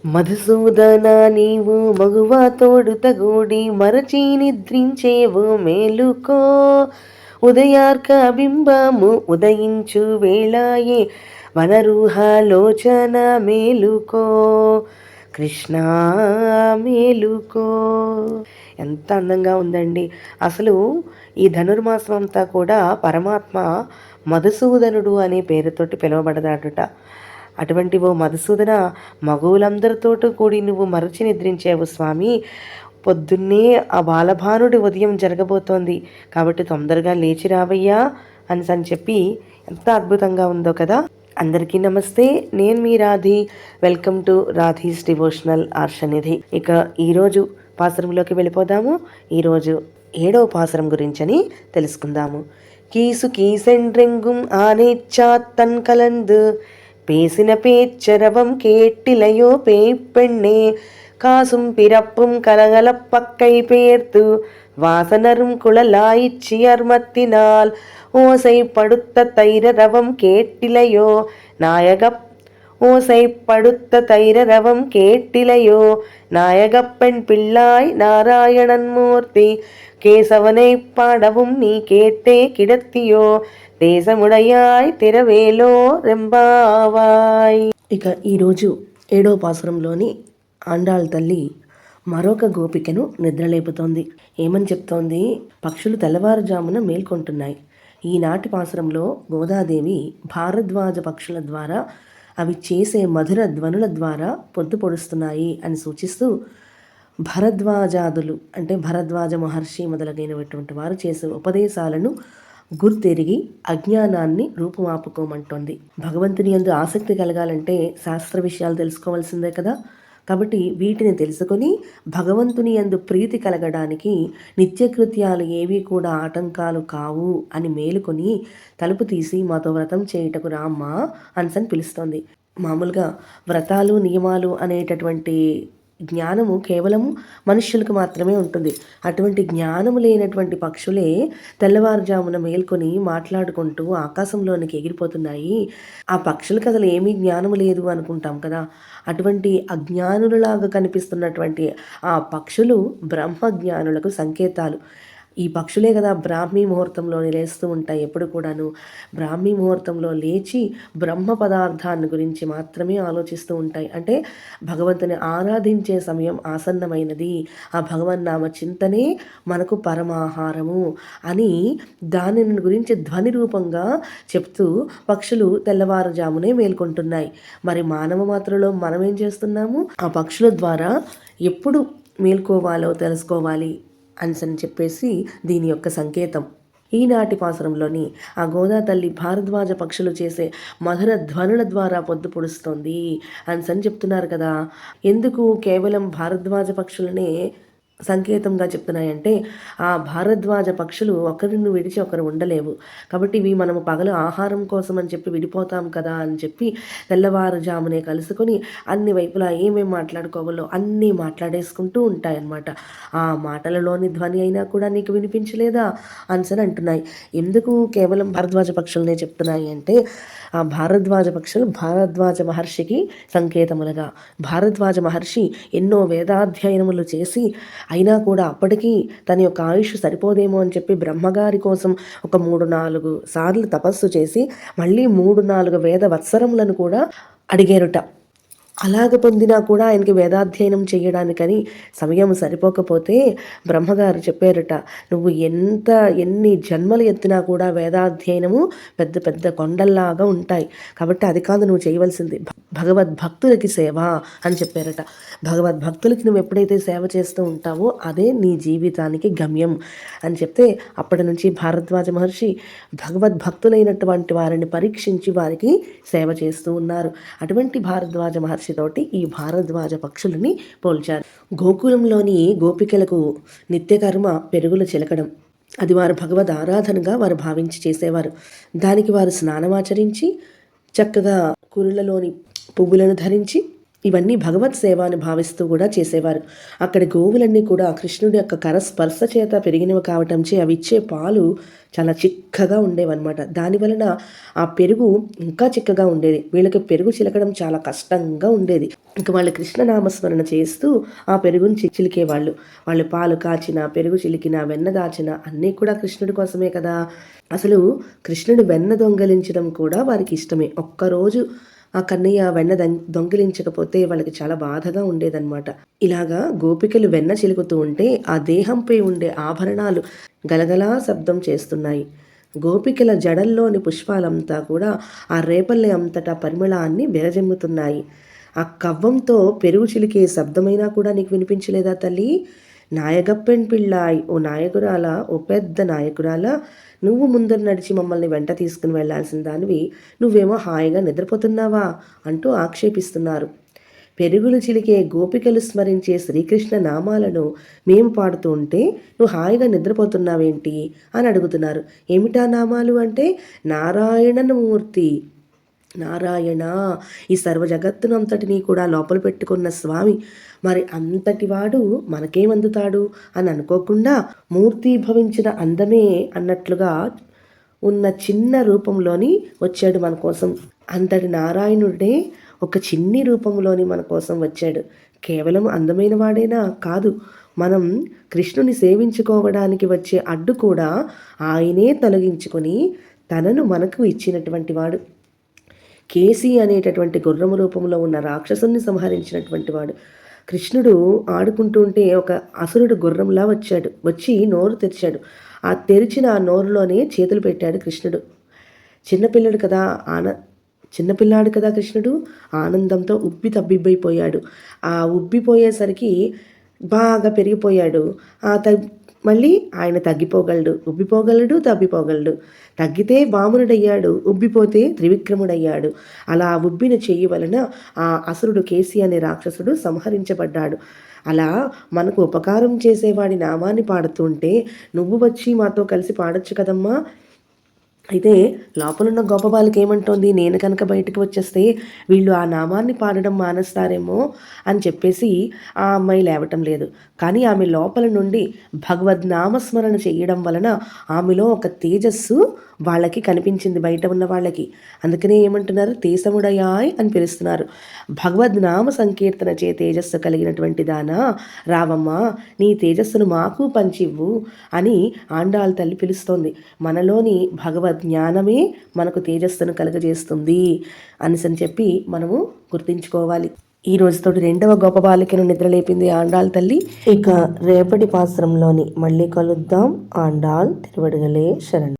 మధుసూదన నీవు మగువ తోడుతగూడి మరచి నిద్రించేవు మేలుకో. ఉదయార్క బింబము ఉదయించు వేళాయే వనరుహలోచన మేలుకో. కృష్ణ మేలుకో. ఎంత అందంగా ఉందండి. అసలు ఈ ధనుర్మాసం అంతా కూడా పరమాత్మ మధుసూదనుడు అనే పేరుతోటి పిలువబడదాడుట. అటువంటి ఓ మధుసూదన, మగువులందరితోటూ కూడి నువ్వు మరచి నిద్రించావు స్వామి. పొద్దున్నే ఆ బాలభానుడి ఉదయం జరగబోతోంది కాబట్టి తొందరగా లేచి రావయ్యా అని చెప్పి ఎంత అద్భుతంగా ఉందో కదా. అందరికీ నమస్తే, నేను మీ Radhi. Welcome to Radhi's devotional Arshanidhi. ఇక ఈరోజు పాసురంలోకి వెళ్ళిపోదాము. ఈరోజు 7వ పాసురం గురించని తెలుసుకుందాము. కీసు కీసెండ్రెంగుం ఆనేచ్చాత్తన్ కలందు பேசின பேச்சரவம் கேட்டிலையோ பேய்ப்பெண்ணே காசும் பிறப்பும் கலகலப் பக்கை பேர்த்து வாசனரும் குழலாயிச்சியர்மத்தினால் ஓசைப்படுத்த தைரரவம் கேட்டிலையோ நாயகப் ஓசைப்படுத்த தைரரவம் கேட்டிலையோ நாயகப்பெண் பிள்ளாய் நாராயணன் மூர்த்தி கேசவனை பாடவும் நீ கேட்டே கிடத்தியோ దేశముడయాయ్ తిరవేలో రెంబావాయ్. ఇక ఈరోజు 7వ పాసురంలోని ఆండాళ్ తల్లి మరొక గోపికను నిద్రలేపుతోంది. ఏమని చెప్తోంది? పక్షులు తెల్లవారుజామున మేల్కొంటున్నాయి. ఈనాటి పాసురంలో గోదాదేవి భారద్వాజ పక్షుల ద్వారా అవి చేసే మధుర ధ్వనుల ద్వారా పొద్దు పొడుస్తున్నాయి అని సూచిస్తూ భరద్వాజాదులు అంటే భరద్వాజ మహర్షి మొదలైనటువంటి వారు చేసే ఉపదేశాలను గుర్తెరిగి అజ్ఞానాన్ని రూపుమాపుకోమంటోంది. భగవంతుని యందు ఆసక్తి కలగాలంటే శాస్త్ర విషయాలు తెలుసుకోవాల్సిందే కదా. కాబట్టి వీటిని తెలుసుకొని భగవంతుని యందు ప్రీతి కలగడానికి నిత్యకృత్యాలు ఏవి కూడా ఆటంకాలు కావు అని మేలుకొని తలుపు తీసి మాతో వ్రతం చేయుటకు రామ్మా అని పిలుస్తోంది. మామూలుగా వ్రతాలు నియమాలు అనేటటువంటి జ్ఞానము కేవలం మనుష్యులకు మాత్రమే ఉంటుంది. అటువంటి జ్ఞానము లేనటువంటి పక్షులే తెల్లవారుజామున మేల్కొని మాట్లాడుకుంటూ ఆకాశంలోనికి ఎగిరిపోతున్నాయి. ఆ పక్షులకు అసలు ఏమీ జ్ఞానము లేదు అనుకుంటాం కదా. అటువంటి అజ్ఞానులలాగా కనిపిస్తున్నటువంటి ఆ పక్షులు బ్రహ్మజ్ఞానులకు సంకేతాలు. ఈ పక్షులే కదా బ్రాహ్మీ ముహూర్తంలో లేస్తూ ఉంటాయి. ఎప్పుడు కూడాను బ్రాహ్మీ ముహూర్తంలో లేచి బ్రహ్మ పదార్థాన్ని గురించి మాత్రమే ఆలోచిస్తూ ఉంటాయి. అంటే భగవంతుని ఆరాధించే సమయం ఆసన్నమైనది, ఆ భగవన్నామ చింతనే మనకు పరమాహారము అని దానిని గురించి ధ్వని రూపంగా చెప్తూ పక్షులు తెల్లవారుజామునే మేల్కొంటున్నాయి. మరి మానవ మాత్రలో మనం ఏం చేస్తున్నాము? ఆ పక్షుల ద్వారా ఎప్పుడు మేల్కోవాలో తెలుసుకోవాలి అని చెప్పేసి దీని యొక్క సంకేతం. ఈనాటి పాసురంలోని ఆ గోదా తల్లి భారద్వాజ పక్షులు చేసే మధుర ధ్వనుల ద్వారా పొద్దు పొడుస్తోంది అని చెప్తున్నారు కదా. ఎందుకు కేవలం భారద్వాజ పక్షులనే సంకేతంగా చెప్తున్నాయంటే ఆ భారద్వాజ పక్షులు ఒకరిని విడిచి ఒకరు ఉండలేవు. కాబట్టి ఇవి మనము పగలు ఆహారం కోసం అని చెప్పి విడిపోతాం కదా అని చెప్పి తెల్లవారుజామునే కలుసుకొని అన్ని వైపులా ఏమేమి మాట్లాడుకోవాలో అన్నీ మాట్లాడేసుకుంటూ ఉంటాయన్నమాట. ఆ మాటలలోని ధ్వని అయినా కూడా నీకు వినిపించలేదా అని అంటున్నాయి. ఎందుకు కేవలం భారద్వాజ పక్షులనే చెప్తున్నాయి అంటే ఆ భారద్వాజ పక్షులు భారద్వాజ మహర్షికి సంకేతములుగా, భారద్వాజ మహర్షి ఎన్నో వేదాధ్యయనములు చేసి అయినా కూడా అప్పటికీ తన యొక్క ఆయుష్ సరిపోదేమో అని చెప్పి బ్రహ్మగారి కోసం ఒక 3-4 సార్లు తపస్సు చేసి మళ్ళీ 3-4 వేద వత్సరములను కూడా అడిగారుట. అలాగ పొందినా కూడా ఆయనకి వేదాధ్యయనం చేయడానికని సమయం సరిపోకపోతే బ్రహ్మగారు చెప్పారట, నువ్వు ఎన్ని జన్మలు ఎత్తినా కూడా వేదాధ్యయనము పెద్ద పెద్ద కొండల్లాగా ఉంటాయి. కాబట్టి అది కాదు నువ్వు చేయవలసింది, భగవద్భక్తులకి సేవ అని చెప్పారట. భగవద్భక్తులకి నువ్వు ఎప్పుడైతే సేవ చేస్తూ ఉంటావో అదే నీ జీవితానికి గమ్యం అని చెప్తే అప్పటి నుంచి భారద్వాజ మహర్షి భగవద్భక్తులైనటువంటి వారిని పరీక్షించి వారికి సేవ చేస్తూ ఉన్నారు. అటువంటి భారద్వాజ మహర్షితోటి ఈ భారద్వాజ పక్షులని పోల్చారు. గోకులంలోని గోపికలకు నిత్యకర్మ పెరుగులు చిలకడం, అది వారు భగవద్ ఆరాధనగా వారు భావించి చేసేవారు. దానికి వారు స్నానమాచరించి చక్కగా కురులలోని పువ్వులను ధరించి ఇవన్నీ భగవత్ సేవ అని భావిస్తూ కూడా చేసేవారు. అక్కడి గోవులన్నీ కూడా కృష్ణుడి యొక్క కరస్పర్శ చేత పెరిగినవి కావటంచే అవి ఇచ్చే పాలు చాలా చిక్కగా ఉండేవన్నమాట. దానివలన ఆ పెరుగు ఇంకా చిక్కగా ఉండేది. వీళ్ళకి పెరుగు చిలకడం చాలా కష్టంగా ఉండేది. ఇంక వాళ్ళు కృష్ణనామస్మరణ చేస్తూ ఆ పెరుగుని చిలికేవాళ్ళు. వాళ్ళు పాలు కాచిన, పెరుగు చిలికిన, వెన్న దాచిన అన్నీ కూడా కృష్ణుడి కోసమే కదా! అసలు కృష్ణుడు వెన్న దొంగలించడం కూడా వారికి ఇష్టమే. ఒక్కరోజు ఆ కన్నయ్య వెన్న దొంగిలించకపోతే వాళ్ళకి చాలా బాధగా ఉండేదన్నమాట. ఇలాగా గోపికలు వెన్న చిలుకుతూ ఉంటే ఆ దేహంపై ఉండే ఆభరణాలు గలగలా శబ్దం చేస్తున్నాయి. గోపికల జడల్లోని పుష్పాలంతా కూడా ఆ రేపల్లె అంతటా పరిమళాన్ని విరజిమ్ముతున్నాయి. ఆ కవ్వంతో పెరుగు చిలికే శబ్దమైనా కూడా నీకు వినిపించలేదా తల్లి? నాయగప్పెన్ పిళ్ళాయ్, ఓ నాయకురాల, ఓ పెద్ద నాయకురాల, నువ్వు ముందర నడిచి మమ్మల్ని వెంట తీసుకుని వెళ్లాల్సిన దానివి, నువ్వేమో హాయిగా నిద్రపోతున్నావా అంటూ ఆక్షేపిస్తున్నారు. పెరుగులు చిలికే గోపికలు స్మరించే శ్రీకృష్ణ నామాలను మేము పాడుతూ ఉంటే నువ్వు హాయిగా నిద్రపోతున్నావేంటి అని అడుగుతున్నారు. ఏమిటా నామాలు అంటే నారాయణమూర్తి, నారాయణ, ఈ సర్వ జగత్తును అంతటినీ కూడా లోపల పెట్టుకున్న స్వామి, మరి అంతటివాడు మనకేమందుతాడు అని అనుకోకుండా మూర్తీభవించిన అందమే అన్నట్లుగా ఉన్న చిన్న రూపంలోని వచ్చాడు మన కోసం. అంతటి నారాయణుడే ఒక చిన్ని రూపంలోని మన కోసం వచ్చాడు. కేవలం అందమైన వాడేనా కాదు, మనం కృష్ణుని సేవించుకోవడానికి వచ్చే అడ్డు కూడా ఆయనే తొలగించుకొని తనను మనకు ఇచ్చినటువంటి వాడు. కేసి అనేటటువంటి గుర్రము రూపంలో ఉన్న రాక్షసుని సంహరించినటువంటి వాడు. కృష్ణుడు ఆడుకుంటూ ఉంటే ఒక అసురుడు గుర్రంలా వచ్చి నోరు తెరిచాడు. ఆ తెరిచిన ఆ నోరులోనే చేతులు పెట్టాడు కృష్ణుడు. చిన్నపిల్లాడు కదా కృష్ణుడు, ఆనందంతో ఉబ్బి తబ్బిబ్బైపోయాడు. ఆ ఉబ్బిపోయేసరికి బాగా పెరిగిపోయాడు. మళ్ళీ ఆయన తగ్గిపోగలడు, ఉబ్బిపోగలడు, తబ్బిపోగలడు. తగ్గితే వామనుడయ్యాడు, ఉబ్బిపోతే త్రివిక్రముడయ్యాడు. అలా ఉబ్బిన చెయ్యి వలన ఆ అసురుడు కేసి అనే రాక్షసుడు సంహరించబడ్డాడు. అలా మనకు ఉపకారం చేసేవాడి నామాన్ని పాడుతుంటే నువ్వు వచ్చి మాతో కలిసి పాడొచ్చు కదమ్మా. అయితే లోపలున్న గొప్ప బాలిక ఏమంటోంది, నేను కనుక బయటకు వచ్చేస్తే వీళ్ళు ఆ నామాన్ని పాడడం మానేస్తారేమో అని చెప్పేసి ఆ అమ్మాయి లేవటం లేదు. కానీ ఆమె లోపల నుండి భగవద్ నామస్మరణ చేయడం వలన ఆమెలో ఒక తేజస్సు వాళ్ళకి కనిపించింది, బయట ఉన్న వాళ్ళకి. అందుకనే ఏమంటున్నారు, తేసముడయాయ్ అని పిలుస్తున్నారు. భగవద్ నామ సంకీర్తన చే తేజస్సు కలిగినటువంటి దానా, రావమ్మా నీ తేజస్సును మాకు పంచివ్వు అని ఆండాళ్ తల్లి పిలుస్తోంది. మనలోని భగవద్ జ్ఞానమే మనకు తేజస్సును కలుగజేస్తుంది అని చెప్పి మనము గుర్తించుకోవాలి. ఈ రోజుతోటి 2వ గొప్ప బాలికను నిద్రలేపింది ఆండాళ్ తల్లి. ఇక రేపటి పాశ్రంలోని మళ్ళీ కలుద్దాం. ఆండాళ్ తిరువడిగలే శరణ్.